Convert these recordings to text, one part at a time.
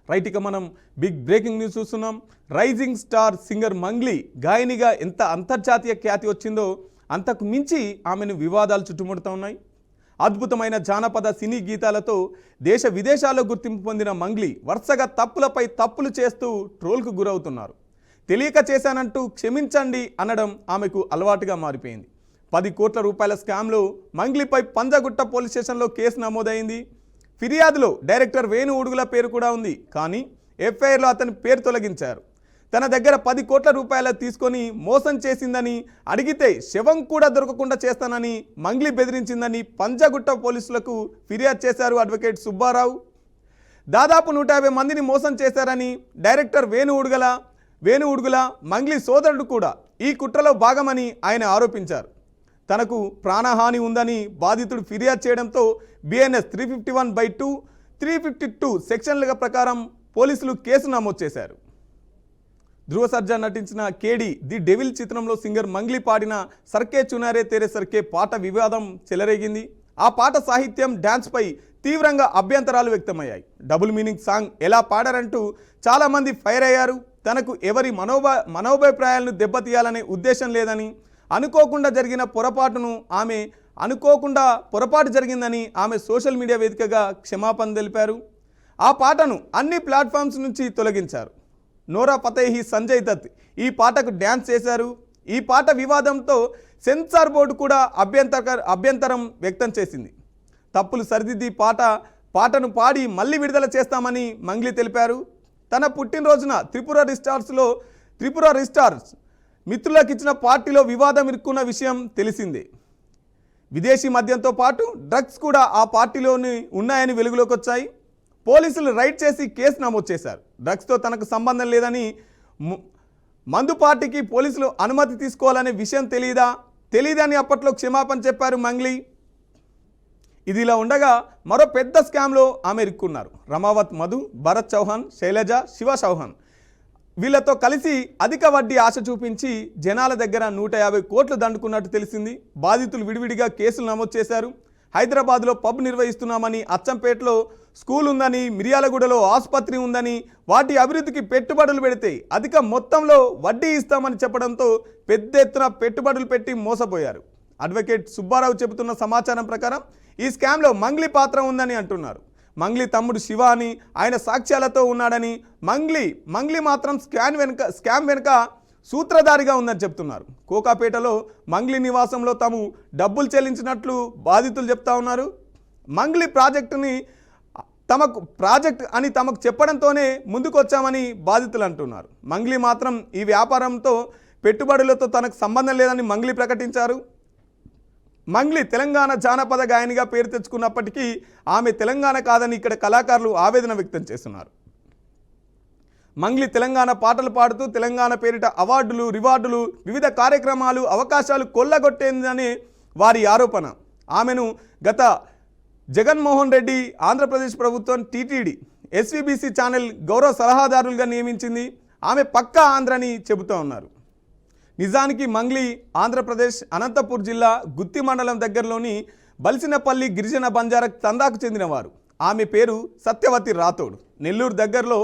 Right, ఇక మనం big breaking news చూస్తున్నాం. రైజింగ్ స్టార్ సింగర్ మంగ్లీ గాయనిగా ఎంత అంతర్జాతీయ ఖ్యాతి వచ్చిందో అంతకు మించి ఆమెను వివాదాలు చుట్టుముడుతూ ఉన్నాయి. అద్భుతమైన జానపద సినీ గీతాలతో దేశ విదేశాల్లో గుర్తింపు పొందిన మంగ్లీ వరుసగా తప్పులపై తప్పులు చేస్తూ ట్రోల్కు గురవుతున్నారు. తెలియక చేశానంటూ క్షమించండి అనడం ఆమెకు అలవాటుగా మారిపోయింది. 10 కోట్ల రూపాయల స్కామ్లో మంగ్లీపై పంజగుట్ట పోలీస్ స్టేషన్లో కేసు నమోదైంది. ఫిర్యాదులో డైరెక్టర్ వేణు ఉడుగుల పేరు కూడా ఉంది. కానీ ఎఫ్ఐఆర్లో అతని పేరు తొలగించారు. తన దగ్గర 10 కోట్ల రూపాయలు తీసుకొని మోసం చేసిందని, అడిగితే శవం కూడా దొరకకుండా చేస్తానని మంగ్లీ బెదిరించిందని పంజగుట్ట పోలీసులకు ఫిర్యాదు చేశారు అడ్వకేట్ సుబ్బారావు. దాదాపు 150 మందిని మోసం చేశారని డైరెక్టర్ వేణు ఉడుగుల మంగ్లీ సోదరుడు కూడా ఈ కుట్రలో భాగమని ఆయన ఆరోపించారు. తనకు ప్రాణహాని ఉందని బాధితుడు ఫిర్యాదు చేయడంతో బిఎన్ఎస్ 351/2, 352 సెక్షన్ల ప్రకారం పోలీసులు కేసు నమోదు చేశారు. ధ్రువ సర్జా నటించిన కేడి ది డెవిల్ చిత్రంలో సింగర్ మంగ్లీ పాడిన సర్కే చునారే తేరే సర్కే పాట వివాదం చెలరేగింది. ఆ పాట సాహిత్యం, డ్యాన్స్పై తీవ్రంగా అభ్యంతరాలు వ్యక్తమయ్యాయి. డబుల్ మీనింగ్ సాంగ్ ఎలా పాడారంటూ చాలామంది ఫైర్ అయ్యారు. తనకు ఎవరి మనోభిప్రాయాలను దెబ్బతీయాలనే ఉద్దేశం లేదని, అనుకోకుండా పొరపాటు జరిగిందని ఆమె సోషల్ మీడియా వేదికగా క్షమాపణ తెలిపారు. ఆ పాటను అన్ని ప్లాట్ఫామ్స్ నుంచి తొలగించారు. నోరా ఫతేహి, సంజయ్ దత్ ఈ పాటకు డ్యాన్స్ చేశారు. ఈ పాట వివాదంతో సెన్సార్ బోర్డు కూడా అభ్యంతరం వ్యక్తం చేసింది. తప్పులు సరిదిద్ది పాటను పాడి మళ్ళీ విడుదల చేస్తామని మంగ్లీ తెలిపారు. తన పుట్టినరోజున త్రిపుర రిస్టార్స్ మిత్రులకు ఇచ్చిన పార్టీలో వివాదం ఇరుక్కున్న విషయం తెలిసిందే. విదేశీ మద్యంతో పాటు డ్రగ్స్ కూడా ఆ పార్టీలోని ఉన్నాయని వెలుగులోకి వచ్చాయి. పోలీసులు రైడ్ చేసి కేసు నమోదు చేశారు. డ్రగ్స్తో తనకు సంబంధం లేదని, మందు పార్టీకి పోలీసులు అనుమతి తీసుకోవాలనే విషయం తెలియదని అప్పట్లో క్షమాపణ చెప్పారు మంగ్లీ. ఇదిలా ఉండగా మరో పెద్ద స్కామ్లో ఆమె ఇరుక్కున్నారు. రమావత్ మధు, భరత్ చౌహాన్, శైలజ, శివ చౌహాన్ వీళ్లతో కలిసి అధిక వడ్డీ ఆశ చూపించి జనాల దగ్గర 150 కోట్లు దండుకున్నట్టు తెలిసింది. బాధితులు విడివిడిగా కేసులు నమోదు చేశారు. హైదరాబాద్లో పబ్ నిర్వహిస్తున్నామని, అచ్చంపేటలో స్కూల్ ఉందని, మిర్యాలగూడలో ఆసుపత్రి ఉందని, వాటి అభివృద్ధికి పెట్టుబడులు పెడితే అధిక మొత్తంలో వడ్డీ ఇస్తామని చెప్పడంతో పెద్ద ఎత్తున పెట్టుబడులు పెట్టి మోసపోయారు. అడ్వకేట్ సుబ్బారావు చెబుతున్న సమాచారం ప్రకారం ఈ స్కామ్లో మంగ్లీ పాత్ర ఉందని అంటున్నారు. మంగ్లీ తమ్ముడు శివ అని, ఆయన సాక్ష్యాలతో ఉన్నాడని, మంగ్లీ మాత్రం స్కామ్ వెనుక సూత్రధారిగా ఉందని చెప్తున్నారు. కోకాపేటలో మంగ్లీ నివాసంలో తాము డబ్బులు చెల్లించినట్లు బాధితులు చెప్తా ఉన్నారు. మంగ్లీ ప్రాజెక్ట్ అని తమకు చెప్పడంతోనే ముందుకు వచ్చామని బాధితులు అంటున్నారు. మంగ్లీ మాత్రం ఈ వ్యాపారంతో, పెట్టుబడులతో తనకు సంబంధం లేదని మంగ్లీ ప్రకటించారు. మంగ్లీ తెలంగాణ జానపద గాయనిగా పేరు తెచ్చుకున్నప్పటికీ ఆమె తెలంగాణ కాదని ఇక్కడ కళాకారులు ఆవేదన వ్యక్తం చేస్తున్నారు. మంగ్లీ తెలంగాణ పాటలు పాడుతూ తెలంగాణ పేరిట అవార్డులు, రివార్డులు, వివిధ కార్యక్రమాలు, అవకాశాలు కొల్లగొట్టేందని వారి ఆరోపణ. ఆమెను గత జగన్మోహన్ రెడ్డి, ఆంధ్రప్రదేశ్ ప్రభుత్వం టీటీడీ, ఎస్వీబీసీ ఛానల్ గౌరవ సలహాదారులుగా నియమించింది. ఆమె పక్కా ఆంధ్రని చెబుతూ ఉన్నారు. నిజానికి మంగ్లీ ఆంధ్రప్రదేశ్ అనంతపూర్ జిల్లా గుత్తి మండలం దగ్గరలోని బలిసినపల్లి గిరిజన బంజారా తందాకు చెందినవారు. ఆమె పేరు సత్యవతి రాథోడ్. నెల్లూరు దగ్గరలో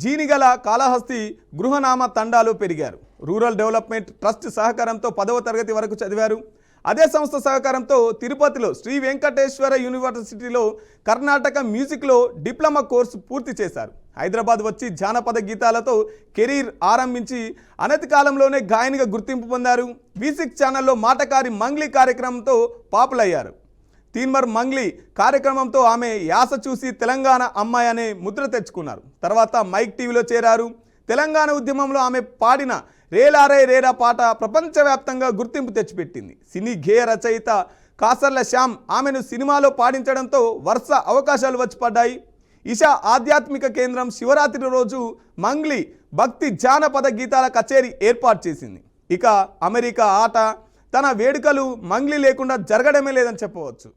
జీనిగల కాళహస్తి గృహనామ తండాలో పెరిగారు. రూరల్ డెవలప్మెంట్ ట్రస్ట్ సహకారంతో 10వ తరగతి వరకు చదివారు. అదే సంస్థ సహకారంతో తిరుపతిలో శ్రీ వెంకటేశ్వర యూనివర్సిటీలో కర్ణాటక మ్యూజిక్లో డిప్లొమా కోర్సు పూర్తి చేశారు. హైదరాబాద్ వచ్చి జానపద గీతాలతో కెరీర్ ఆరంభించి అనతి కాలంలోనే గాయనిగా గుర్తింపు పొందారు. V6 ఛానల్లో మాటకారి మంగ్లీ కార్యక్రమంతో పాపులర్ అయ్యారు. తీన్మర్ మంగ్లీ కార్యక్రమంతో ఆమె యాస చూసి తెలంగాణ అమ్మాయి అనే ముద్ర తెచ్చుకున్నారు. తర్వాత మైక్ టీవీలో చేరారు. తెలంగాణ ఉద్యమంలో ఆమె పాడిన రేలారే రేరా పాట ప్రపంచవ్యాప్తంగా గుర్తింపు తెచ్చిపెట్టింది. సినీ గేయ రచయిత కాసర్ల శ్యామ్ ఆమెను సినిమాలో పాడించడంతో వరుస అవకాశాలు వచ్చి పడ్డాయి. ఇషా ఆధ్యాత్మిక కేంద్రం శివరాత్రి రోజు మంగ్లీ భక్తి జానపద గీతాల కచేరీ ఏర్పాటు చేసింది. ఇక అమెరికా ఆట, తన వేడుకలు మంగ్లీ లేకుండా జరగడమే లేదని చెప్పవచ్చు.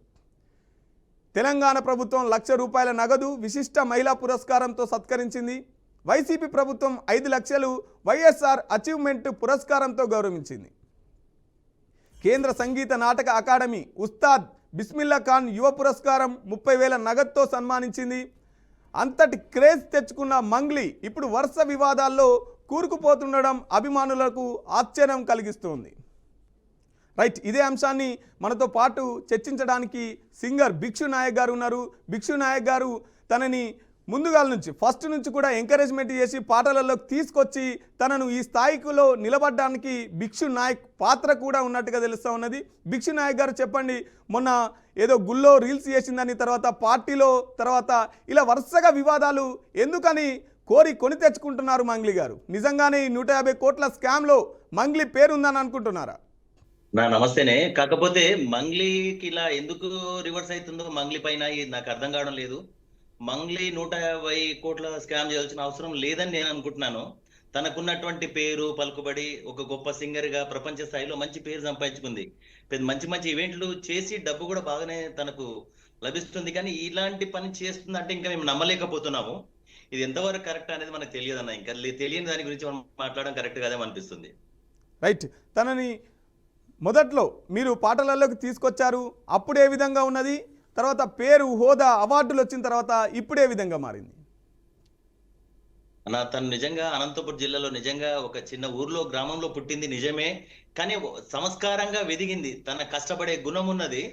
తెలంగాణ ప్రభుత్వం ₹1,00,000 నగదు విశిష్ట మహిళా పురస్కారంతో సత్కరించింది. వైసీపీ ప్రభుత్వం 5 లక్షలు వైఎస్ఆర్ అచీవ్మెంట్ పురస్కారంతో గౌరవించింది. కేంద్ర సంగీత నాటక అకాడమీ ఉస్తాద్ బిస్మిల్లా ఖాన్ యువ పురస్కారం 30,000 నగదుతో సన్మానించింది. అంతటి క్రేజ్ తెచ్చుకున్న మంగ్లీ ఇప్పుడు వరుస వివాదాల్లో కూరుకుపోతుండడం అభిమానులకు ఆశ్చర్యం కలిగిస్తుంది. రైట్, ఇదే అంశాన్ని మనతో పాటు చర్చించడానికి సింగర్ భిక్షు నాయక్ గారు ఉన్నారు. భిక్షు నాయక్ గారు తనని ముందుగా నుంచి ఫస్ట్ నుంచి కూడా ఎంకరేజ్మెంట్ చేసి పాటలలోకి తీసుకొచ్చి తనను ఈ స్థాయిలో నిలబడడానికి భిక్షు నాయక్ పాత్ర కూడా ఉన్నట్టుగా తెలుస్తూ ఉన్నది. భిక్షు నాయక్ గారు చెప్పండి, మొన్న ఏదో గుళ్ళో రీల్స్ చేసిందని తర్వాత పార్టీలో తర్వాత ఇలా వరుసగా వివాదాలు ఎందుకని కొని తెచ్చుకుంటున్నారు మంగ్లీ గారు? నిజంగానే 150 కోట్ల స్కామ్లో మంగ్లీ పేరుందని అనుకుంటున్నారా? నమస్తేనే. కాకపోతే మంగ్లీకి ఇలా ఎందుకు రివర్స్ అవుతుందో మంగ్లీ పైన నాకు అర్థం కావడం లేదు. మంగ్లీ 150 కోట్ల స్కామ్ చేయాల్సిన అవసరం లేదని నేను అనుకుంటున్నాను. తనకున్నటువంటి పేరు పలుకుబడి ఒక గొప్ప సింగర్ గా ప్రపంచ స్థాయిలో మంచి పేరు సంపాదించుకుంది. మంచి మంచి ఈవెంట్లు చేసి డబ్బు కూడా బాగానే తనకు లభిస్తుంది. కానీ ఇలాంటి పని చేస్తుందంటే ఇంకా మేము నమ్మలేకపోతున్నాము. ఇది ఎంతవరకు కరెక్ట్ అనేది మనకు తెలియదన్న. ఇంకా తెలియని దాని గురించి మనం మాట్లాడడం కరెక్ట్ కాదేమో అనిపిస్తుంది. రైట్, తనని మొదట్లో మీరు పాటలలోకి తీసుకొచ్చారు, అప్పుడు ఏ విధంగా ఉన్నది, తర్వాత పేరు హోదా అవార్డులు వచ్చిన తర్వాత ఇప్పుడు ఏ విధంగా మారింది? తను నిజంగా అనంతపురం జిల్లాలో నిజంగా ఒక చిన్న ఊర్లో గ్రామంలో పుట్టింది నిజమే. కానీ సంస్కారంగా వెదిగింది. తన కష్టపడే గుణం ఉన్నది,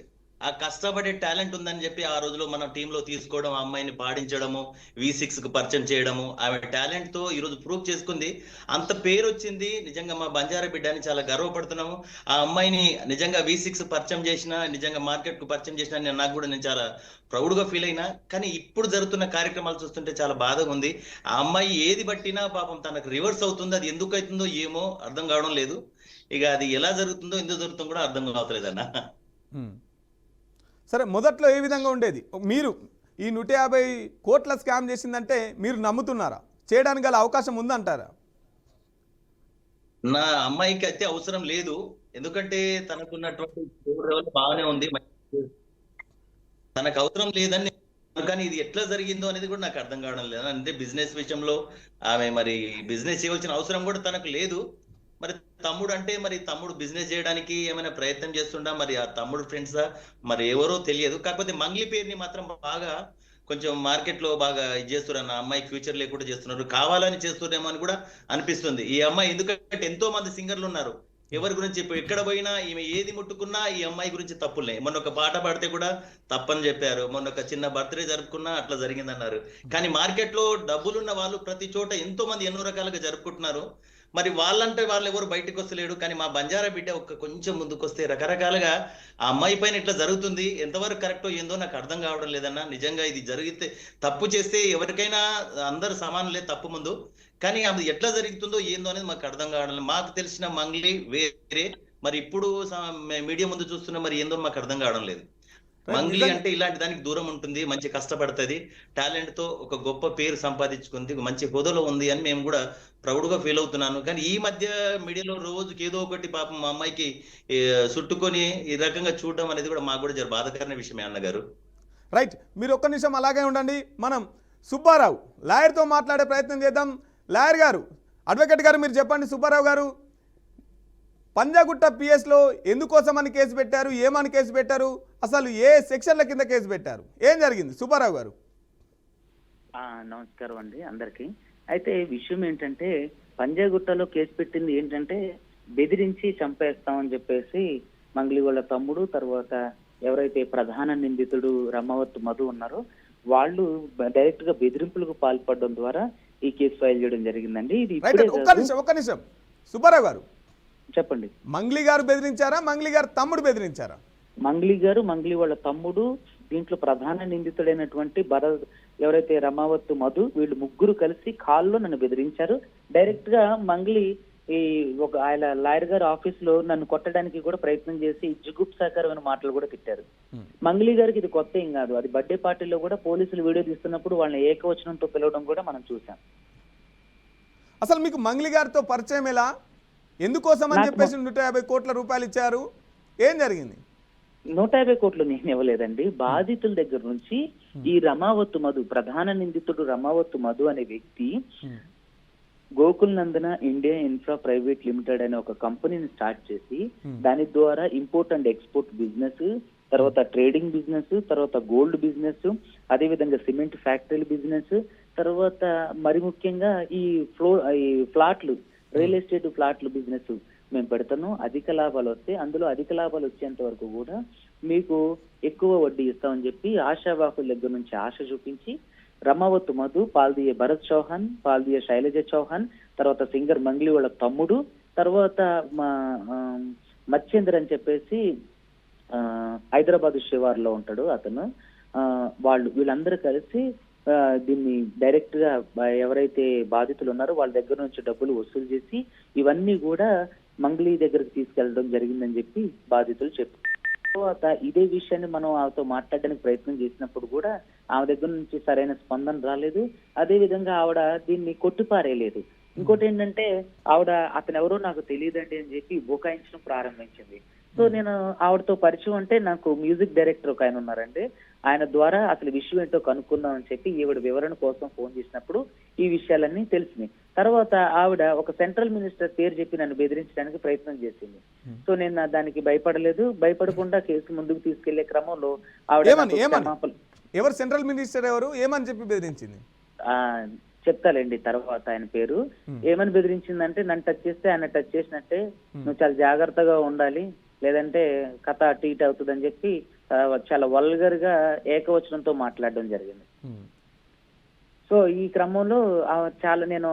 ఆ కష్టపడే టాలెంట్ ఉందని చెప్పి ఆ రోజులో మన టీంలో తీసుకోవడం, ఆ అమ్మాయిని పాడించడము, V6 కు పరిచయం చేయడము, ఆమె టాలెంట్ తో ఈరోజు ప్రూవ్ చేసుకుంది. అంత పేరు వచ్చింది. నిజంగా మా బంజారా బిడ్డ అని చాలా గర్వపడుతున్నాము. ఆ అమ్మాయిని నిజంగా V6 పరిచయం చేసిన, నిజంగా మార్కెట్ కు పరిచయం చేసిన నాకు కూడా నేను చాలా ప్రౌడ్ గా ఫీల్ అయినా. కానీ ఇప్పుడు జరుగుతున్న కార్యక్రమాలు చూస్తుంటే చాలా బాధగా ఉంది. ఆ అమ్మాయి ఏది బట్టినా పాపం తనకు రివర్స్ అవుతుంది. అది ఎందుకు అవుతుందో ఏమో అర్థం కావడం లేదు. ఇక అది ఎలా జరుగుతుందో ఎందుకు జరుగుతుందో కూడా అర్థం కావట్లేదన్న. సరే, మొదట్లో ఏ విధంగా ఉండేది? మీరు ఈ 150 కోట్ల స్కామ్ చేసిందంటే మీరు నమ్ముతున్నారా? చేయడానికి గల అవకాశం ఉందంటారా? నా అమ్మాయికి అయితే అవసరం లేదు. ఎందుకంటే తనకున్నటువంటి బాగానే ఉంది, తనకు అవసరం లేదని. కానీ ఇది ఎట్లా జరిగిందో అనేది కూడా నాకు అర్థం కావడం లేదు. అంటే బిజినెస్ విషయంలో ఆమె మరి బిజినెస్ చేయవలసిన అవసరం కూడా తనకు లేదు. మరి తమ్ముడు అంటే మరి తమ్ముడు బిజినెస్ చేయడానికి ఏమైనా ప్రయత్నం చేస్తుండా, మరి ఆ తమ్ముడు ఫ్రెండ్సా మరి ఎవరో తెలియదు. కాకపోతే మంగ్లీ పేరుని మాత్రం బాగా కొంచెం మార్కెట్ లో బాగా ఇది చేస్తున్నారు. అన్న అమ్మాయికి ఫ్యూచర్ లేకుండా చేస్తున్నారు, కావాలని చేస్తున్నారేమో అని కూడా అనిపిస్తుంది. ఈ అమ్మాయి ఎందుకంటే ఎంతో మంది సింగర్లు ఉన్నారు, ఎవరి గురించి ఎక్కడ పోయినా ఈమె ఏది ముట్టుకున్నా ఈ అమ్మాయి గురించి తప్పులే. మొన్న ఒక పాట పాడితే కూడా తప్పని చెప్పారు, మొన్న ఒక చిన్న బర్త్డే జరుపుకున్నా అట్లా జరిగిందన్నారు. కానీ మార్కెట్ లో డబ్బులున్న వాళ్ళు ప్రతి చోట ఎంతో మంది ఎన్నో రకాలుగా జరుపుకుంటున్నారు. మరి వాళ్ళంటే వాళ్ళు ఎవరు బయటకు వస్తలేడు. కానీ మా బంజారా బిడ్డ కొంచెం ముందుకు వస్తే రకరకాలుగా ఆ అమ్మాయి పైన ఇట్లా జరుగుతుంది. ఎంతవరకు కరెక్టో ఏందో నాకు అర్థం కావడం లేదన్నా. నిజంగా ఇది జరిగితే తప్పు చేస్తే ఎవరికైనా అందరు సమానులే తప్పు ముందు. కానీ అది ఎట్లా జరుగుతుందో ఏందో అనేది మాకు అర్థం కావడం లేదు. మాకు తెలిసిన మంగ్లీ వేరే, మరి ఇప్పుడు మీడియా ముందు చూస్తున్న మరి ఏందో మాకు అర్థం కావడం లేదు. మంగ్లీ అంటే ఇలాంటి దానికి దూరం ఉంటుంది, మంచి కష్టపడుతుంది, టాలెంట్ తో ఒక గొప్ప పేరు సంపాదించుకుంది, మంచి హోదాలో ఉంది అని మేము కూడా ప్రౌడ్ గా ఫీల్ అవుతున్నాను. కానీ ఈ మధ్య మీడియాలో రోజుకి ఏదో ఒకటి పాపం మా అమ్మాయికి చుట్టుకొని ఈ రకంగా చూడడం అనేది కూడా మాకు కూడా బాధాకరమైన విషయమే అన్నగారు. రైట్, మీరు ఒక్క నిమిషం అలాగే ఉండండి. మనం సుబ్బారావు లాయర్తో మాట్లాడే ప్రయత్నం చేద్దాం. లాయర్ గారు, అడ్వకేట్ గారు, మీరు చెప్పండి. సుబ్బారావు గారు, పంజాగుట్ట పిఎస్లో ఎందుకోసమని కేసు పెట్టారు, ఏమని కేసు పెట్టారు, అసలు ఏ సెక్షన్ల కింద కేసు పెట్టారు, ఏం జరిగింది? సుబ్బారావు గారు. నమస్కారం అండి అందరికి. అయితే విషయం ఏంటంటే, పంజాగుట్టలో కేసు పెట్టింది ఏంటంటే బెదిరించి చంపేస్తామని చెప్పేసి మంగ్లీ వాళ్ళ తమ్ముడు, తర్వాత ఎవరైతే ప్రధాన నిందితుడు రమావత్ మధు ఉన్నారో వాళ్ళు డైరెక్ట్ గా బెదిరింపులకు పాల్పడడం ద్వారా ఈ కేసు ఫైల్ చేయడం జరిగిందండి. ఇది ఒక్క నిమిషం సుబ్బారావు గారు చెప్పండి. మంగ్లీ గారు బెదిరించారా, మంగ్లీ గారు తమ్ముడు బెదిరించారా? మంగ్లీ గారు, మంగ్లీ వాళ్ళ తమ్ముడు, దీంట్లో ప్రధాన నిందితుడైనటువంటి ఎవరైతే రమావత్ మధు, వీళ్ళు ముగ్గురు కలిసి కాల్లో నన్ను బెదిరించారు. డైరెక్ట్ గా మంగ్లీ ఆయన లాయర్ గారి ఆఫీస్ లో నన్ను కొట్టడానికి కూడా ప్రయత్నం చేసి జుగుప్సాకరమైన మాటలు కూడా తిట్టారు. మంగ్లీ గారికి ఇది కొత్త ఏం కాదు. అది బర్త్డే పార్టీలో కూడా పోలీసులు వీడియో తీస్తున్నప్పుడు వాళ్ళని ఏకవచనంతో పిలవడం కూడా మనం చూసాం. అసలు మీకు మంగ్లీ గారితో పరిచయం ఎలా, ఎందుకోసం అని చెప్పేసి 150 కోట్ల రూపాయలు ఇచ్చారు, ఏం జరిగింది? 150 కోట్లు నేను ఇవ్వలేదండి. బాధితుల దగ్గర నుంచి ఈ రమావత్ మధు, ప్రధాన నిందితుడు రమావత్ మధు అనే వ్యక్తి గోకుల్ నందన ఇండియా ఇన్ఫ్రా ప్రైవేట్ లిమిటెడ్ అనే ఒక కంపెనీని స్టార్ట్ చేసి దాని ద్వారా ఇంపోర్ట్ అండ్ ఎక్స్పోర్ట్ బిజినెస్, తర్వాత ట్రేడింగ్ బిజినెస్, తర్వాత గోల్డ్ బిజినెస్, అదేవిధంగా సిమెంట్ ఫ్యాక్టరీల బిజినెస్, తర్వాత మరి ముఖ్యంగా ఈ ఫ్లాట్లు, రియల్ ఎస్టేట్ ఫ్లాట్లు బిజినెస్ మేము పెడతాను. అధిక లాభాలు వస్తే అందులో అధిక లాభాలు వచ్చేంత వరకు కూడా మీకు ఎక్కువ వడ్డీ ఇస్తామని చెప్పి ఆశావాహుల దగ్గర నుంచి ఆశ చూపించి రమావత్ మధు, పాల్దియ భరత్ చౌహాన్, పాల్దియ శైలజ చౌహాన్, తర్వాత సింగర్ మంగ్లీ వాళ్ళ తమ్ముడు, తర్వాత మా మత్స్యేందర్ అని చెప్పేసి హైదరాబాద్ శివార్లో ఉంటాడు అతను, వీళ్ళందరూ కలిసి దీన్ని డైరెక్ట్ గా ఎవరైతే బాధితులు ఉన్నారో వాళ్ళ దగ్గర నుంచి డబ్బులు వసూలు చేసి ఇవన్నీ కూడా మంగ్లీ దగ్గరకు తీసుకెళ్లడం జరిగిందని చెప్పి బాధితులు చెప్పారు. తర్వాత ఇదే విషయాన్ని మనం ఆమెతో మాట్లాడడానికి ప్రయత్నం చేసినప్పుడు కూడా ఆమె దగ్గర నుంచి సరైన స్పందన రాలేదు. అదే విధంగా ఆవిడ దీన్ని కొట్టిపారేయలేదు. ఇంకోటి ఏంటంటే ఆవిడ అతను ఎవరో నాకు తెలియదండి అని చెప్పి బుకాయించడం ప్రారంభించింది. సో నేను ఆవిడతో పరిచయం అంటే నాకు మ్యూజిక్ డైరెక్టర్ ఒక ఆయన ఉన్నారండి, ఆయన ద్వారా అసలు విషయం ఏంటో కనుక్కుందాం అని చెప్పి ఈవిడ వివరణ కోసం ఫోన్ చేసినప్పుడు ఈ విషయాలన్నీ తెలిసినాయి. తర్వాత ఆవిడ ఒక సెంట్రల్ మినిస్టర్ పేరు చెప్పి నన్ను బెదిరించడానికి ప్రయత్నం చేసింది. సో నేను దానికి భయపడలేదు. భయపడకుండా కేసు ముందుకు తీసుకెళ్లే క్రమంలో ఆవిడ ఎవరు సెంట్రల్ మినిస్టర్ ఎవరు ఏమని చెప్పి బెదిరించింది చెప్తాలేండి తర్వాత ఆయన పేరు. ఏమని బెదిరించిందంటే నన్ను టచ్ చేస్తే ఆయన టచ్ చేసినట్టే, నువ్వు చాలా జాగ్రత్తగా ఉండాలి లేదంటే కథ అటు ఇటు అవుతుందని చెప్పి చాలా వల్గర్ గా ఏకవచనంతో మాట్లాడడం జరిగింది. సో ఈ క్రమంలో చాలా నేను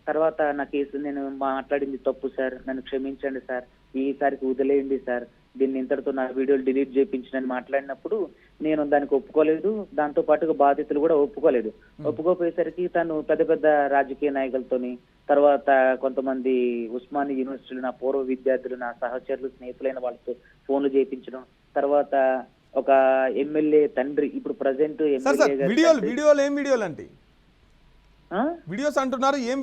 తర్వాత నా కేసు నేను మాట్లాడింది తప్పు సార్, నన్ను క్షమించండి సార్, ఈసారికి వదిలేయండి సార్, దీన్ని ఇంతటితో నా వీడియోలు డిలీట్ చేయించని మాట్లాడినప్పుడు నేను దానికి ఒప్పుకోలేదు. దాంతో పాటుగా బాధితులు కూడా ఒప్పుకోలేదు. ఒప్పుకోపోయేసరికి తను పెద్ద పెద్ద రాజకీయ నాయకులతోని, తర్వాత కొంతమంది ఉస్మానియా యూనివర్సిటీలో నా పూర్వ విద్యార్థులు, నా సహచరులు, స్నేహితులైన వాళ్ళతో ఫోన్లు చేయించడం, తర్వాత ఒక ఎమ్మెల్యే తండ్రి, ఇప్పుడు ప్రజెంట్ వీడియోస్ అంటున్నారు, ఏం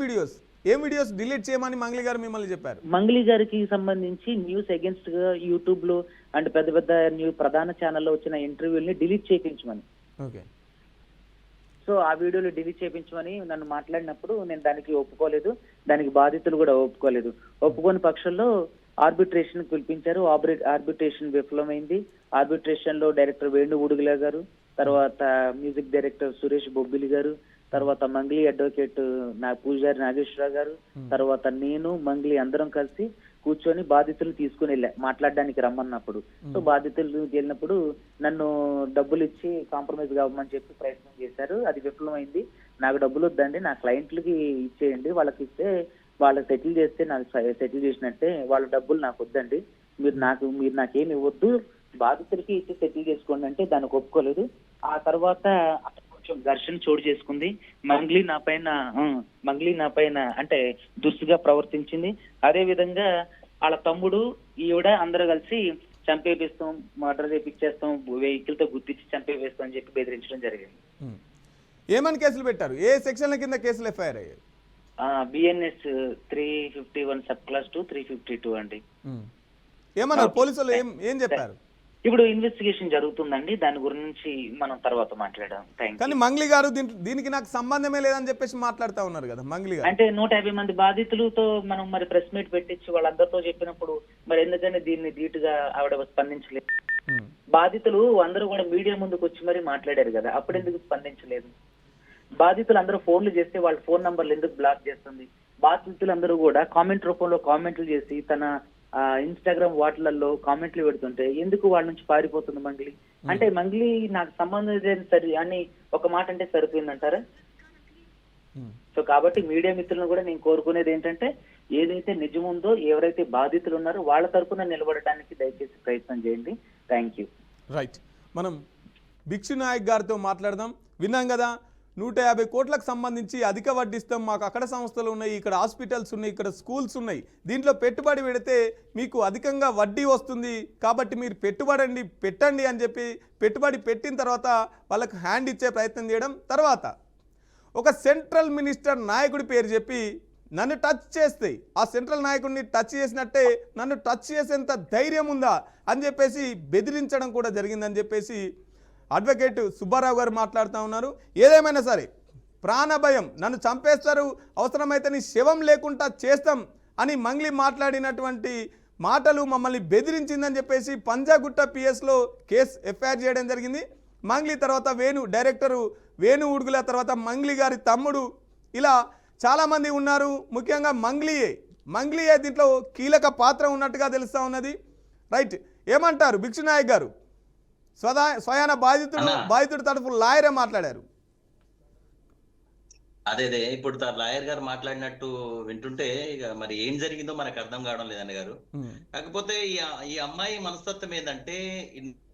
వీడియోస్ డిలీట్ చేయమని మంగ్లీ గారు మిమ్మల్ని చెప్పారు? మంగ్లీ గారికి సంబంధించి న్యూస్ అగేన్స్ట్ గా యూట్యూబ్ లో అండ్ పెద్ద పెద్ద ప్రధాన ఛానల్లో వచ్చిన ఇంటర్వ్యూల్ని డిలీట్ చేయించమని. ఓకే. సో ఆ వీడియోలు డిలీట్ చేయించమని నన్ను మాట్లాడినప్పుడు నేను దానికి ఒప్పుకోలేదు, దానికి బాధితులు కూడా ఒప్పుకోలేదు. ఒప్పుకోని పక్షంలో ఆర్బిట్రేషన్ పిలిపించారు. ఆర్బిట్రేషన్ విఫలమైంది. ఆర్బిట్రేషన్ లో డైరెక్టర్ వేణు ఉడుగుల గారు, తర్వాత మ్యూజిక్ డైరెక్టర్ సురేష్ బొబ్బిలి గారు, తర్వాత మంగ్లీ అడ్వకేట్ పూజారి నాగేశ్వరరావు గారు, తర్వాత నేను మంగ్లీ అందరం కలిసి కూర్చొని బాధితులు తీసుకుని మాట్లాడడానికి రమ్మన్నప్పుడు, సో బాధితులు వెళ్ళినప్పుడు నన్ను డబ్బులు ఇచ్చి కాంప్రమైజ్ కావమని చెప్పి ప్రయత్నం చేశారు. అది విఫలమైంది. నాకు డబ్బులు వద్దండి, నా క్లయింట్లకి ఇచ్చేయండి, వాళ్ళకి ఇస్తే వాళ్ళకి సెటిల్ చేస్తే నాకు సెటిల్ చేసినట్టే, వాళ్ళ డబ్బులు నాకు వద్దండి, మీరు నాకేమి ఇవ్వద్దు, బాధితులకి ఇచ్చి సెటిల్ చేసుకోండి అంటే దానికి ఒప్పుకోలేదు. ఆ తర్వాత కొంచెం ఘర్షణ చోటు చేసుకుంది. మంగ్లీ నా పైన అంటే దుస్తుగా ప్రవర్తించింది. అదే విధంగా వాళ్ళ తమ్ముడు ఈవిడ అందరూ కలిసి చంపేపిస్తాం, మర్డర్ చేపిచ్చేస్తాం, వెహికల్ తో గుర్తించి చంపేపిస్తాం అని చెప్పి బెదిరించడం జరిగింది. ఏమని కేసులు పెట్టారు? ఏ సెక్షన్ల కింద కేసులు ఎఫ్ఐఆర్ అయ్యాయి? బిఎన్ఎస్ 351 సబ్ క్లాస్ 2 352 అండి. ఏమన్నారు పోలీసులు? ఏం చెప్పారు? ఇప్పుడు ఇన్వెస్టిగేషన్ జరుగుతుందండి, దాని గురించి మనం తర్వాత మాట్లాడాం. కానీ మంగ్లీ గారు దీనికి నాకు సంబంధమే లేదని చెప్పేసి మాట్లాడుతూ ఉన్నారు కదా మంగ్లీ గారు. అంటే 150 మంది బాధితులతో మనం మరి ప్రెస్ మీట్ పెట్టించి వాళ్ళందరితో చెప్పినప్పుడు మరి ఎందుకని దీన్ని ధీటుగా ఆవిడ స్పందించలేదు? బాధితులు అందరూ కూడా మీడియా ముందుకు వచ్చి మరి మాట్లాడారు కదా, అప్పుడు ఎందుకు స్పందించలేదు? బాధితులు అందరూ ఫోన్లు చేస్తే వాళ్ళ ఫోన్ నంబర్లు ఎందుకు బ్లాక్ చేస్తుంది? బాధితులందరూ కూడా కామెంట్ రూపంలో కామెంట్లు చేసి తన ఇన్స్టాగ్రామ్ వాటిలలో కామెంట్లు పెడుతుంటే ఎందుకు వాళ్ళ నుంచి పారిపోతుంది మంగ్లీ? అంటే మంగ్లీ నాకు సంబంధం లేదు సరి అని ఒక మాట అంటే సరిపోయిందంటారా? సో కాబట్టి మీడియా మిత్రులను కూడా నేను కోరుకునేది ఏంటంటే ఏదైతే నిజం ఉందో, ఎవరైతే బాధితులు ఉన్నారో వాళ్ళ తరఫున నిలబడడానికి దయచేసి ప్రయత్నం చేయండి. Thank you. రైట్, మనం భిక్షు నాయక్ గారితో మాట్లాడదాం. విన్నాం కదా, 150 కోట్లకు సంబంధించి అధిక వడ్డీ ఇస్తాం, మాకు అక్కడ సంస్థలు ఉన్నాయి, ఇక్కడ హాస్పిటల్స్ ఉన్నాయి, ఇక్కడ స్కూల్స్ ఉన్నాయి, దీంట్లో పెట్టుబడి పెడితే మీకు అధికంగా వడ్డీ వస్తుంది కాబట్టి మీరు పెట్టండి అని చెప్పి పెట్టుబడి పెట్టిన తర్వాత వాళ్ళకు హ్యాండ్ ఇచ్చే ప్రయత్నం చేయడం, తర్వాత ఒక సెంట్రల్ మినిస్టర్ నాయకుడి పేరు చెప్పి నన్ను టచ్ చేస్తే ఆ సెంట్రల్ నాయకుడిని టచ్ చేసినట్టే నన్ను టచ్ చేసేంత ధైర్యం ఉందా అని చెప్పేసి బెదిరించడం కూడా జరిగిందని చెప్పేసి అడ్వకేట్ సుబ్బారావు గారు మాట్లాడుతూ ఉన్నారు. ఏదేమైనా సరే ప్రాణభయం, నన్ను చంపేస్తారు, అవసరమైతే నీ శవం లేకుండా చేస్తాం అని మంగ్లీ మాట్లాడినటువంటి మాటలు మమ్మల్ని బెదిరించిందని చెప్పేసి పంజాగుట్ట పిఎస్లో కేసు ఎఫ్ఐఆర్ చేయడం జరిగింది. మంగ్లీ తర్వాత డైరెక్టరు వేణు ఉడుగుల తర్వాత మంగ్లీ గారి తమ్ముడు ఇలా చాలామంది ఉన్నారు. ముఖ్యంగా మంగ్లీయే దీంట్లో కీలక పాత్ర ఉన్నట్టుగా తెలుస్తూ ఉన్నది. రైట్, ఏమంటారు భిక్షునాయక్ గారు? స్వయాన బాధితుడి తరఫు లాయరే మాట్లాడారు. అదే ఇప్పుడు లాయర్ గారు మాట్లాడినట్టు వింటుంటే ఇక మరి ఏం జరిగిందో మనకు అర్థం కావడం లేదండి గారు. కాకపోతే ఈ అమ్మాయి మనస్తత్వం ఏంటంటే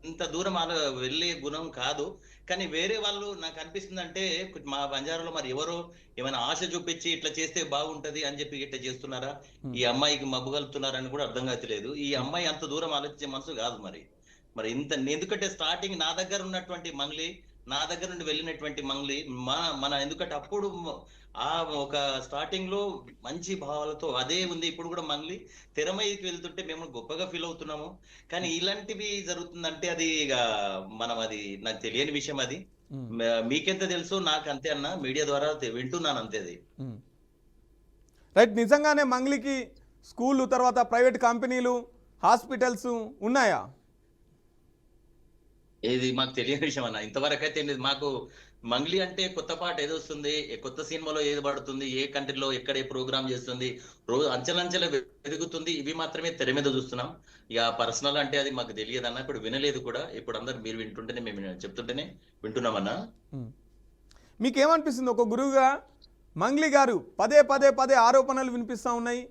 ఇంత దూరం వెళ్ళే గుణం కాదు. కానీ వేరే వాళ్ళు నాకు అనిపిస్తుంది అంటే మా బంజారాలో మరి ఎవరో ఏమైనా ఆశ చూపించి ఇట్లా చేస్తే బాగుంటది అని చెప్పి ఇట్లా చేస్తున్నారా, ఈ అమ్మాయికి మబ్బుగలుపుతున్నారని కూడా అర్థం కావట్లేదు. ఈ అమ్మాయి అంత దూరం ఆలోచించే మనసు కాదు. మరి ఇంత ఎందుకంటే స్టార్టింగ్ నా దగ్గర ఉన్నటువంటి మంగ్లీ, నా దగ్గర నుండి వెళ్ళినటువంటి మంగ్లీ మన ఎందుకంటే అప్పుడు ఆ ఒక స్టార్టింగ్ లో మంచి భావాలతో అదే ఉంది. ఇప్పుడు కూడా మంగ్లీ తెరమయ్యకి వెళ్తుంటే మేము గొప్పగా ఫీల్ అవుతున్నాము. కానీ ఇలాంటివి జరుగుతుందంటే అది ఇక అది నాకు తెలియని విషయం. అది మీకెంత తెలుసు నాకు అంతే అన్న, మీడియా ద్వారా వింటున్నాను అంతే. అది రైట్, నిజంగానే మంగ్లీకి స్కూళ్ళు తర్వాత ప్రైవేట్ కంపెనీలు హాస్పిటల్స్ ఉన్నాయా? ఇది మాకు తెలియని విషయం అన్న. ఇంతవరకు అయితే మాకు మంగ్లీ అంటే కొత్త పాట ఏదో వస్తుంది, కొత్త సినిమాలో ఏది పడుతుంది, ఏ కంట్రీలో ఎక్కడ ఏ ప్రోగ్రామ్ చేస్తుంది, రోజు అంచెలంచెల ఎదుగుతుంది, ఇవి మాత్రమే తెర మీద చూస్తున్నాం. ఇక పర్సనల్ అంటే అది మాకు తెలియదు అన్న. ఇప్పుడు వినలేదు కూడా. ఇప్పుడు అందరు మీరు వింటుంటేనే, మేము చెప్తుంటేనే వింటున్నామన్నా. మీకేమనిపిస్తుంది ఒక గురువుగా? మంగ్లీ గారు పదే ఆరోపణలు వినిపిస్తూ ఉన్నాయి.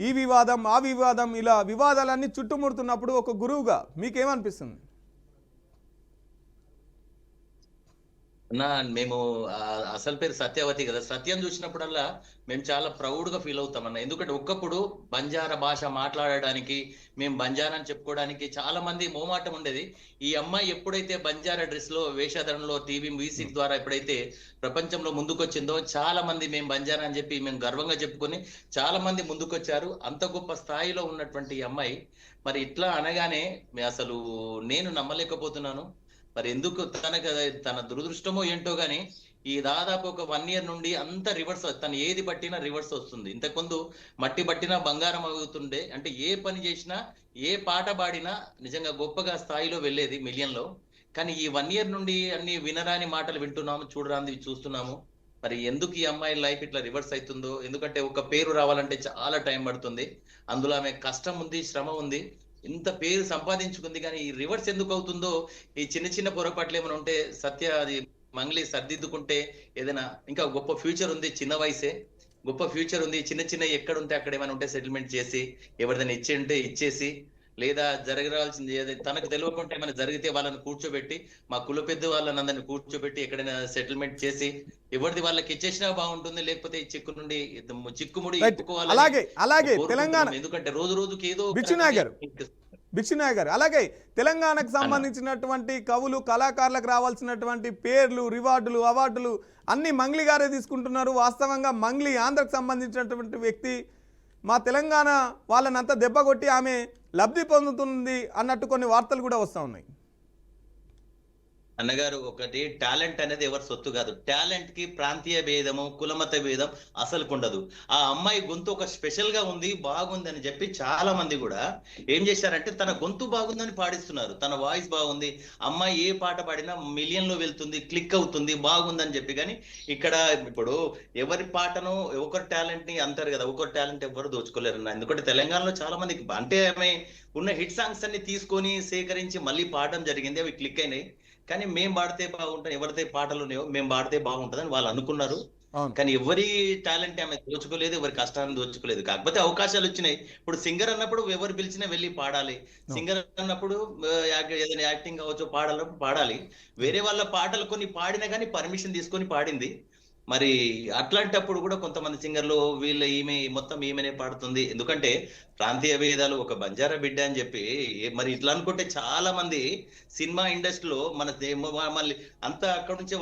ఈ వివాదం ఆ వివాదం ఇలా వివాదాలన్నీ చుట్టుముడుతున్నప్పుడు ఒక గురువుగా మీకేమనిపిస్తుంది? మేము అసలు పేరు సత్యవతి కదా, సత్యం చూసినప్పుడల్లా మేము చాలా ప్రౌడ్ గా ఫీల్ అవుతాం అన్న. ఎందుకంటే ఒకప్పుడు బంజారా భాష మాట్లాడడానికి, మేము బంజారా అని చెప్పుకోవడానికి చాలా మంది మోమాటం ఉండేది. ఈ అమ్మాయి ఎప్పుడైతే బంజారా డ్రెస్ లో వేషధరణలో టీవీ మ్యూజిక్ ద్వారా ఎప్పుడైతే ప్రపంచంలో ముందుకొచ్చిందో చాలా మంది మేము బంజారా అని చెప్పి మేము గర్వంగా చెప్పుకొని చాలా మంది ముందుకొచ్చారు. అంత గొప్ప స్థాయిలో ఉన్నటువంటి ఈ అమ్మాయి మరి ఇట్లా అనగానే అసలు నేను నమ్మలేకపోతున్నాను. మరి ఎందుకు తన దురదృష్టమో ఏంటో గానీ ఈ దాదాపు ఒక 1 year నుండి అంత రివర్స్, తను ఏది పట్టినా రివర్స్ వస్తుంది. ఇంతకుముందు మట్టి పట్టినా బంగారం అవుతుండే. అంటే ఏ పని చేసినా, ఏ పాట పాడినా నిజంగా గొప్పగా స్థాయిలో వెళ్ళేది మిలియన్లో. కానీ ఈ 1 year నుండి అన్ని వినరాని మాటలు వింటున్నాము, చూడరాంది చూస్తున్నాము. మరి ఎందుకు ఈ అమ్మాయి లైఫ్ ఇట్లా రివర్స్ అవుతుందో? ఎందుకంటే ఒక పేరు రావాలంటే చాలా టైం పడుతుంది. అందులో ఆమె కష్టం ఉంది, శ్రమ ఉంది, ఇంత పేరు సంపాదించుకుంది. కానీ ఈ రివర్స్ ఎందుకు అవుతుందో, ఈ చిన్న పొరపాట్లు ఏమైనా ఉంటే అది మంగ్లీ సర్దిద్దుకుంటే ఏదైనా ఇంకా గొప్ప ఫ్యూచర్ ఉంది. చిన్న వయసే గొప్ప ఫ్యూచర్ ఉంది. చిన్న ఎక్కడ ఉంటే అక్కడ ఏమైనా ఉంటే సెటిల్మెంట్ చేసి, ఎవరిదైనా ఉంటే ఇచ్చేసి, లేదా జరగరాల్సింది తనకు తెలియకుండా ఏమైనా జరిగితే వాళ్ళని కూర్చోబెట్టి, మా కుల పెద్ద వాళ్ళని అందరిని కూర్చోబెట్టి ఎక్కడైనా సెటిల్మెంట్ చేసి ఎవరిది వాళ్ళకి ఇచ్చేసినా బాగుంటుంది. లేకపోతే ఈ చిక్కుముడి అలాగే తెలంగాణ, ఎందుకంటే రోజుకి ఏదో భిక్షునాయక్ గారు అలాగే తెలంగాణకు సంబంధించినటువంటి కవులు కళాకారులకు రావాల్సినటువంటి పేర్లు, రివార్డులు, అవార్డులు అన్ని మంగ్లీ గారే తీసుకుంటున్నారు. వాస్తవంగా మంగ్లీ ఆంధ్రకు సంబంధించినటువంటి వ్యక్తి. మా తెలంగాణ వాళ్ళనంతా దెబ్బ కొట్టి ఆమె లబ్ధి పొందుతుంది అన్నట్టు కొన్ని వార్తలు కూడా వస్తూ ఉన్నాయి. అన్నగారు, ఒకటి టాలెంట్ అనేది ఎవరి సొత్తు కాదు. టాలెంట్ కి ప్రాంతీయ భేదము, కులమత భేదం అసలు ఉండదు. ఆ అమ్మాయి గొంతు ఒక స్పెషల్ గా ఉంది, బాగుంది అని చెప్పి చాలా మంది కూడా ఏం చేశారంటే తన గొంతు బాగుందని పాడిస్తున్నారు. తన వాయిస్ బాగుంది, అమ్మాయి ఏ పాట పాడినా మిలియన్ లో వెళ్తుంది, క్లిక్ అవుతుంది, బాగుందని చెప్పి. కానీ ఇక్కడ ఇప్పుడు ఎవరి పాటను ఒకరి టాలెంట్ ని అంటారు కదా, ఒకరి టాలెంట్ ఎవరు దోచుకోలేరు. ఎందుకంటే తెలంగాణలో చాలా మందికి అంటే ఆమె ఉన్న హిట్ సాంగ్స్ అన్ని తీసుకొని సేకరించి మళ్ళీ పాడడం జరిగింది, అవి క్లిక్ అయినాయి. కానీ మేము పాడితే బాగుంటాం, ఎవరితే పాటలు ఉన్నాయో మేము పాడితే బాగుంటుందని వాళ్ళు అనుకున్నారు. కానీ ఎవరి టాలెంట్ ఆమె దోచుకోలేదు, ఎవరి కష్టాన్ని దోచుకోలేదు. కాకపోతే అవకాశాలు వచ్చినాయి. ఇప్పుడు సింగర్ అన్నప్పుడు ఎవరు పిలిచినా వెళ్ళి పాడాలి. సింగర్ అన్నప్పుడు ఏదైనా యాక్టింగ్ కావచ్చు, పాడాలి. వేరే వాళ్ళ పాటలు కొన్ని పాడినా కానీ పర్మిషన్ తీసుకొని పాడింది. మరి అట్లాంటప్పుడు కూడా కొంతమంది సింగర్లు ఈమె మొత్తం ఈమెనే పాడుతుంది, ఎందుకంటే ప్రాంతీయ భేదాలు, ఒక బంజారా బిడ్డ అని చెప్పి మరి ఇట్లా అనుకుంటే చాలా మంది సినిమా ఇండస్ట్రీలో మళ్ళీ అంతా అక్కడ నుంచి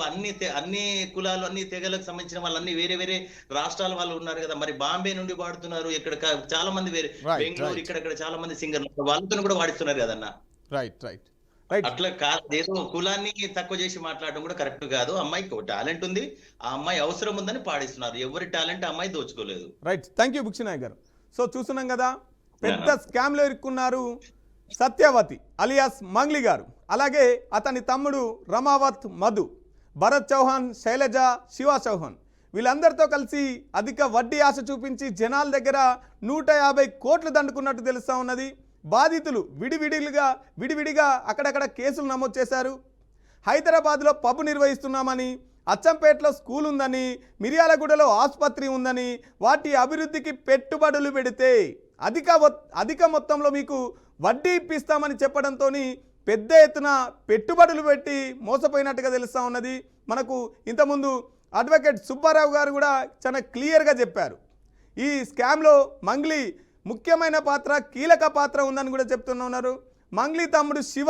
అన్ని కులాలు, అన్ని తెగలకు సంబంధించిన వాళ్ళన్ని వేరే రాష్ట్రాల వాళ్ళు ఉన్నారు కదా. మరి బాంబే నుండి పాడుతున్నారు, ఇక్కడ చాలా మంది బెంగళూరు ఇక్కడ చాలా మంది సింగర్లు వాళ్ళతో కూడా పాడిస్తున్నారు కదన్న. అట్లా ఏదో కులాన్ని తక్కువ చేసి మాట్లాడడం కూడా కరెక్ట్ కాదు. అమ్మాయికి టాలెంట్ ఉంది, ఆ అమ్మాయి అవసరం ఉందని పాడిస్తున్నారు. ఎవరి టాలెంట్ అమ్మాయి దోచుకోలేదు. రైట్, థ్యాంక్ యూ భిక్షునాయక్ గారు. సో చూస్తున్నాం కదా, పెద్ద స్కామ్లో ఇరుక్కున్నారు సత్యవతి అలియాస్ మంగ్లీ గారు, అలాగే అతని తమ్ముడు రమావత్ మధు, భరత్ చౌహాన్, శైలజ, శివ చౌహాన్ వీళ్ళందరితో కలిసి అధిక వడ్డీ ఆశ చూపించి జనాల దగ్గర 150 కోట్లు దండుకున్నట్టు తెలుస్తూ ఉన్నది. బాధితులు విడివిడిగా అక్కడక్కడ కేసులు నమోదు చేశారు. హైదరాబాద్లో పబ్ నిర్వహిస్తున్నామని, అచ్చంపేటలో స్కూల్ ఉందని, మిర్యాలగూడలో ఆసుపత్రి ఉందని, వాటి అభివృద్ధికి పెట్టుబడులు పెడితే అధిక మొత్తంలో మీకు వడ్డీ ఇప్పిస్తామని చెప్పడంతో పెద్ద ఎత్తున పెట్టుబడులు పెట్టి మోసపోయినట్టుగా తెలుస్తూ ఉన్నది. మనకు ఇంతకుముందు అడ్వకేట్ సుబ్బారావు గారు కూడా చాలా క్లియర్గా చెప్పారు. ఈ స్కామ్లో మంగ్లీ ముఖ్యమైన పాత్ర, కీలక పాత్ర ఉందని కూడా చెప్తున్నారు. మంగ్లీ తమ్ముడు శివ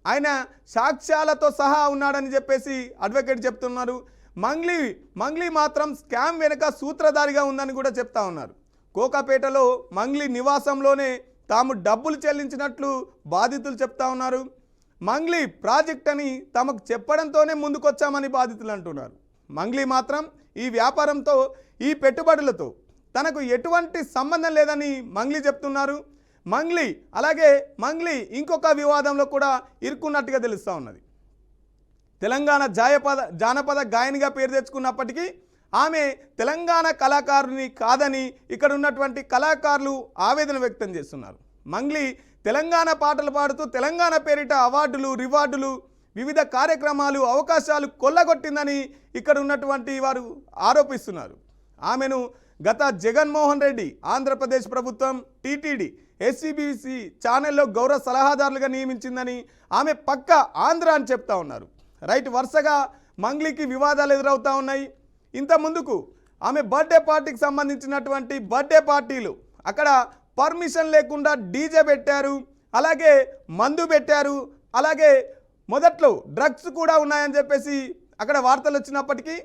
ఆయన సాక్ష్యాలతో సహా ఉన్నాడని చెప్పేసి అడ్వకేట్ చెప్తున్నారు. మంగ్లీ మాత్రం స్కామ్ వెనుక సూత్రధారిగా ఉందని కూడా చెప్తా ఉన్నారు. కోకాపేటలో మంగ్లీ నివాసంలోనే తాము డబ్బులు చెల్లించినట్లు బాధితులు చెప్తా ఉన్నారు. మంగ్లీ ప్రాజెక్ట్ అని తమకు చెప్పడంతోనే ముందుకొచ్చామని బాధితులు అంటున్నారు. మంగ్లీ మాత్రం ఈ వ్యాపారంతో, ఈ పెట్టుబడులతో తనకు ఎటువంటి సంబంధం లేదని మంగ్లీ చెప్తున్నారు. మంగ్లీ ఇంకొక వివాదంలో కూడా ఇరుక్కున్నట్టుగా తెలుస్తూ ఉన్నది. తెలంగాణ జానపద గాయనిగా పేరు తెచ్చుకున్నప్పటికీ ఆమె తెలంగాణ కళాకారుని కాదని ఇక్కడ ఉన్నటువంటి కళాకారులు ఆవేదన వ్యక్తం చేస్తున్నారు. మంగ్లీ తెలంగాణ పాటలు పాడుతూ తెలంగాణ పేరిట అవార్డులు, రివార్డులు, వివిధ కార్యక్రమాలు, అవకాశాలు కొల్లగొట్టిందని ఇక్కడ ఉన్నటువంటి వారు ఆరోపిస్తున్నారు. ఆమెను గత జగన్మోహన్ రెడ్డి ఆంధ్రప్రదేశ్ ప్రభుత్వం టీటీడీ ఎస్సీబీసీ ఛానల్లో గౌరవ సలహాదారులుగా నియమించిందని, ఆమె పక్క ఆంధ్ర అని చెప్తా ఉన్నారు. రైట్, వరుసగా మంగ్లీకి వివాదాలు ఎదురవుతూ ఉన్నాయి. ఇంత ముందుకు ఆమె బర్త్డే పార్టీకి సంబంధించినటువంటి బర్త్డే పార్టీలు అక్కడ పర్మిషన్ లేకుండా డీజే పెట్టారు, అలాగే మందు పెట్టారు, అలాగే మొదట్లో డ్రగ్స్ కూడా ఉన్నాయని చెప్పేసి అక్కడ వార్తలు వచ్చినప్పటికీ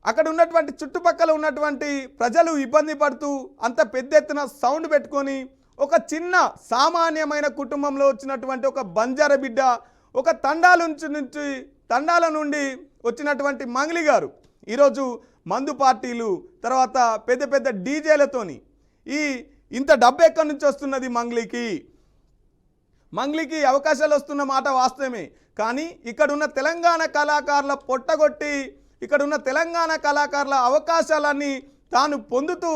అక్కడ ఉన్నటువంటి చుట్టుపక్కల ఉన్నటువంటి ప్రజలు ఇబ్బంది పడుతూ అంత పెద్ద ఎత్తున సౌండ్ పెట్టుకొని ఒక చిన్న సామాన్యమైన కుటుంబంలో వచ్చినటువంటి ఒక బంజార బిడ్డ, ఒక తండాల నుండి వచ్చినటువంటి మంగ్లీ గారు ఈరోజు మందు పార్టీలు, తర్వాత పెద్ద పెద్ద డీజేలతోని ఇంత డబ్బు ఎక్కడి నుంచి వస్తున్నది మంగ్లీకి అవకాశాలు వస్తున్న మాట వాస్తవమే. కానీ ఇక్కడున్న తెలంగాణ కళాకారుల పొట్టగొట్టి, ఇక్కడున్న తెలంగాణ కళాకారుల అవకాశాలన్నీ తాను పొందుతూ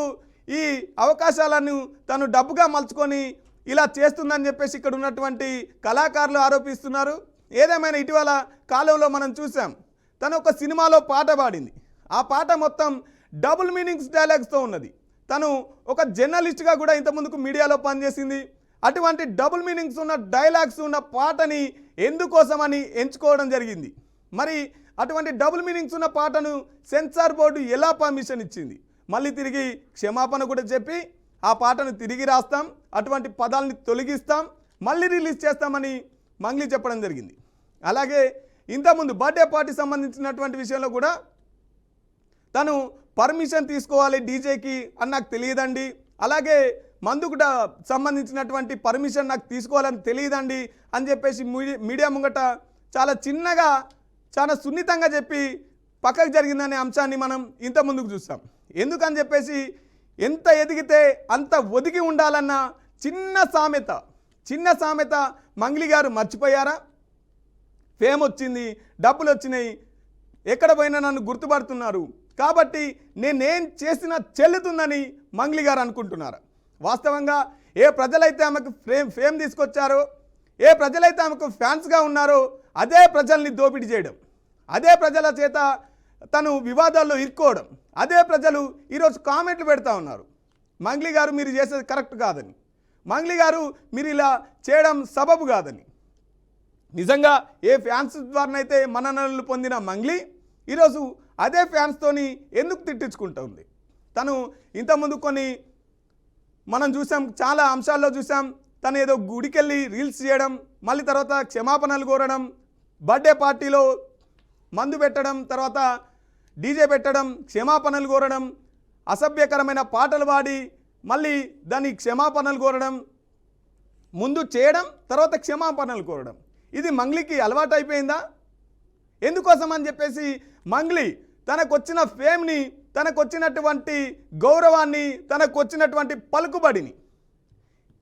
ఈ అవకాశాలను తాను డబ్బుగా మలుచుకొని ఇలా చేస్తుందని చెప్పేసి ఇక్కడ ఉన్నటువంటి కళాకారులు ఆరోపిస్తున్నారు. ఏదేమైనా ఇటీవల కాలంలో మనం చూసాం, తను ఒక సినిమాలో పాట పాడింది. ఆ పాట మొత్తం డబుల్ మీనింగ్స్ డైలాగ్స్తో ఉన్నది. తను ఒక జర్నలిస్ట్గా కూడా ఇంతకుముందుకు మీడియాలో పనిచేసింది. అటువంటి డబుల్ మీనింగ్స్ ఉన్న డైలాగ్స్ ఉన్న పాటని ఎందుకోసమని ఎంచుకోవడం జరిగింది. మరి అటువంటి డబుల్ మీనింగ్స్ ఉన్న పాటను సెన్సార్ బోర్డు ఎలా పర్మిషన్ ఇచ్చింది? మళ్ళీ తిరిగి క్షమాపణ కూడా చెప్పి ఆ పాటను తిరిగి రాస్తాం, అటువంటి పదాలని తొలగిస్తాం, మళ్ళీ రిలీజ్ చేస్తామని మంగ్లీ చెప్పడం జరిగింది. అలాగే ఇంతకుముందు బర్త్డే పార్టీ సంబంధించినటువంటి విషయంలో కూడా తను పర్మిషన్ తీసుకోవాలి డీజేకి అని నాకు తెలియదండి, అలాగే మందుకు సంబంధించినటువంటి పర్మిషన్ నాకు తీసుకోవాలని తెలియదండి అని చెప్పేసి మీడియా ముంగట చాలా చిన్నగా, చాలా సున్నితంగా చెప్పి పక్కకు జరిగిందనే అంశాన్ని మనం ఇంత ముందుకు చూస్తాం. ఎందుకని చెప్పేసి ఎంత ఎదిగితే అంత ఒదిగి ఉండాలన్న చిన్న సామెత మంగ్లీ గారు మర్చిపోయారా? ఫేమ్ వచ్చింది, డబ్బులు వచ్చినాయి, ఎక్కడ పోయినా నన్ను గుర్తుపడుతున్నారు కాబట్టి నేనేం చేసినా చెల్లుతుందని మంగ్లీ గారు అనుకుంటున్నారు. వాస్తవంగా ఏ ప్రజలైతే ఆమెకు ఫేమ్ తీసుకొచ్చారో, ఏ ప్రజలైతే ఆమెకు ఫ్యాన్స్గా ఉన్నారో అదే ప్రజల్ని దోపిడీ చేయడం, అదే ప్రజల చేత తను వివాదాల్లో ఇరుక్కోవడం, అదే ప్రజలు ఈరోజు కామెంట్లు పెడతా ఉన్నారు, మంగ్లీ గారు మీరు చేసేది కరెక్ట్ కాదని, మంగ్లీ గారు మీరు ఇలా చేయడం సబబు కాదని. నిజంగా ఏ ఫ్యాన్స్ ద్వారానైతే మన్ననలు పొందిన మంగ్లీ ఈరోజు అదే ఫ్యాన్స్తోని ఎందుకు తిట్టించుకుంటుంది? తను ఇంతకుముందు కొన్ని మనం చూసాం, చాలా అంశాల్లో చూసాం, తను ఏదో గుడికెళ్ళి రీల్స్ చేయడం, మళ్ళీ తర్వాత క్షమాపణలు కోరడం, బర్త్డే పార్టీలో మందు పెట్టడం, తర్వాత డీజే పెట్టడం, క్షమాపణలు కోరడం, అసభ్యకరమైన పాటలు పాడి మళ్ళీ దాన్ని క్షమాపణలు కోరడం, ముందు చేయడం తర్వాత క్షమాపణలు కోరడం, ఇది మంగ్లీకి అలవాటు అయిపోయిందా? ఎందుకోసం అని చెప్పేసి మంగ్లీ తనకొచ్చిన ఫేమ్ని, తనకొచ్చినటువంటి గౌరవాన్ని, తనకొచ్చినటువంటి పలుకుబడిని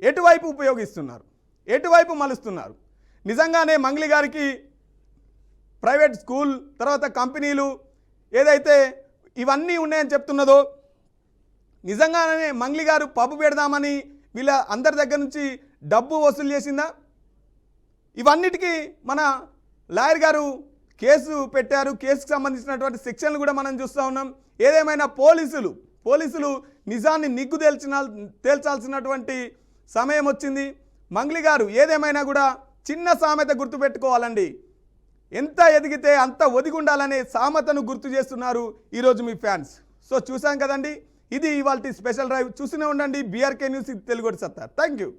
ఎటువైపు ఉపయోగిస్తున్నారు, ఎటువైపు మలుస్తున్నారు? నిజంగానే మంగ్లీ గారికి ప్రైవేట్ స్కూల్, తర్వాత కంపెనీలు ఏదైతే ఇవన్నీ ఉన్నాయని చెప్తున్నదో, నిజంగానే మంగ్లీ గారు పబ్బు పెడదామని వీళ్ళ అందరి దగ్గర నుంచి డబ్బు వసూలు చేసిందా? ఇవన్నిటికీ మన లాయర్ గారు కేసు పెట్టారు. కేసుకు సంబంధించినటువంటి సెక్షన్లు కూడా మనం చూస్తూ ఉన్నాం. ఏదేమైనా పోలీసులు నిజాన్ని నిగ్గు తేల్చాల్సినటువంటి సమయం వచ్చింది. మంగ్లీ గారు ఏదేమైనా కూడా చిన్న సామెత గుర్తుపెట్టుకోవాలండి, ఎంత ఎదిగితే అంత ఒదిగి ఉండాలనే సామెతను గుర్తు చేస్తున్నారు ఈరోజు మీ ఫ్యాన్స్. సో చూసాం కదండి, ఇది ఇవాల్టి స్పెషల్ డ్రైవ్. చూస్తూనే ఉండండి BRK న్యూస్, తెలుగు సత్తా. Thank you.